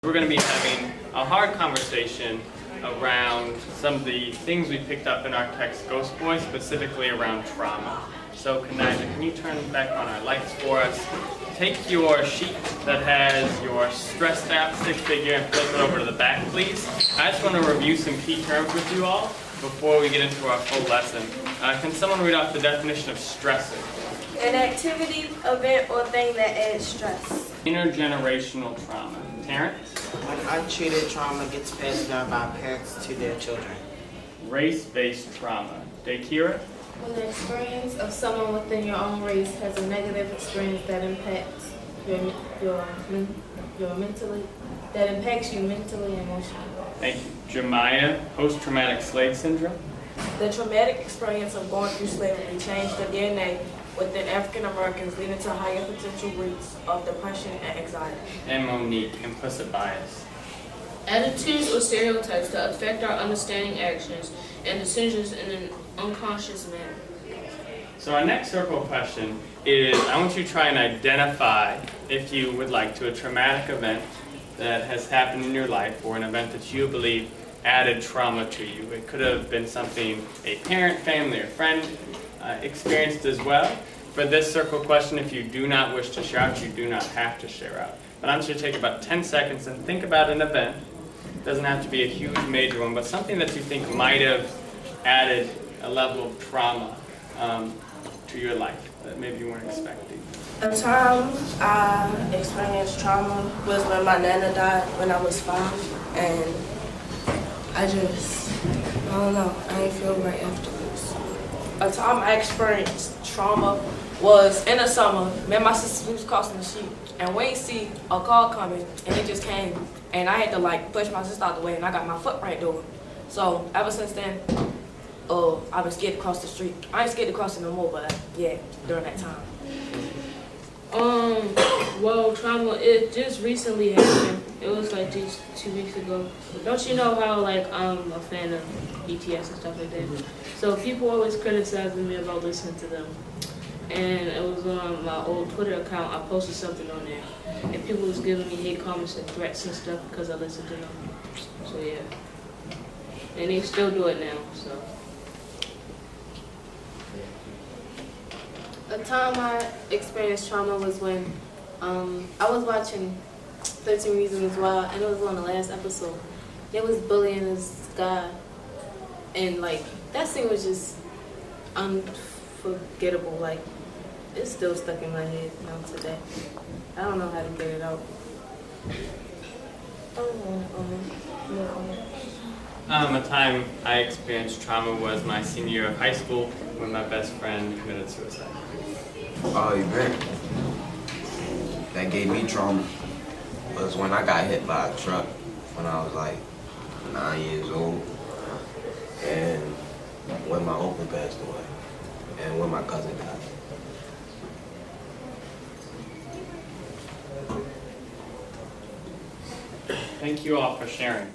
We're going to be having a hard conversation around some of the things we picked up in our text Ghost Boy, specifically around trauma. So Kaniza, can you turn back on our lights for us? Take your sheet that has your stressed out stick figure and flip it over to the back, please. I just want to review some key terms with you all before we get into our full lesson. Can someone read off the definition of stressor? An activity, event, or thing that adds stress. Intergenerational trauma. Terrence? When untreated trauma gets passed down by parents to their children. Race-based trauma. Dakira? When the experience of someone within your own race has a negative experience that impacts you mentally and emotionally. Thank you. Jemiah, post-traumatic slave syndrome. The traumatic experience of going through slavery changed the DNA within African Americans, leading to higher potential rates of depression and anxiety. And Monique, implicit bias. Attitudes or stereotypes that affect our understanding, actions, and decisions in an unconscious manner. So our next circle question is, I want you to try and identify, if you would like to, a traumatic event that has happened in your life or an event that you believe added trauma to you. It could have been something a parent, family, or friend experienced as well. For this circle question, if you do not wish to share out, you do not have to share out. But I want you to take about 10 seconds and think about an event. It doesn't have to be a huge, major one, but something that you think might have added a level of trauma to your life that maybe you weren't expecting. The time I experienced trauma was when my nana died when I was 5, and I don't know, I didn't feel right afterwards. A time I experienced trauma was in the summer. Me and my sister, we was crossing the street, and we ain't see a car coming, and it just came, and I had to push my sister out the way, and I got my foot right there. So ever since then, I've been scared to cross the street. I ain't scared to cross it no more, but yeah, during that time. Well, trauma, it just recently happened. It was like just 2 weeks ago. Don't you know how I'm a fan of BTS and stuff like that? So people always criticizing me about listening to them. And it was on my old Twitter account. I posted something on there, and people was giving me hate comments and threats and stuff because I listened to them. So yeah, and they still do it now. So. A time I experienced trauma was when I was watching 13 Reasons Why, and it was on the last episode. They was bullying this guy, and that scene was just unforgettable. It's still stuck in my head now today. I don't know how to get it out. A time I experienced trauma was my senior year of high school when my best friend committed suicide. Event that gave me trauma was when I got hit by a truck when I was 9 years old, and when my uncle passed away, and when my cousin died. Thank you all for sharing.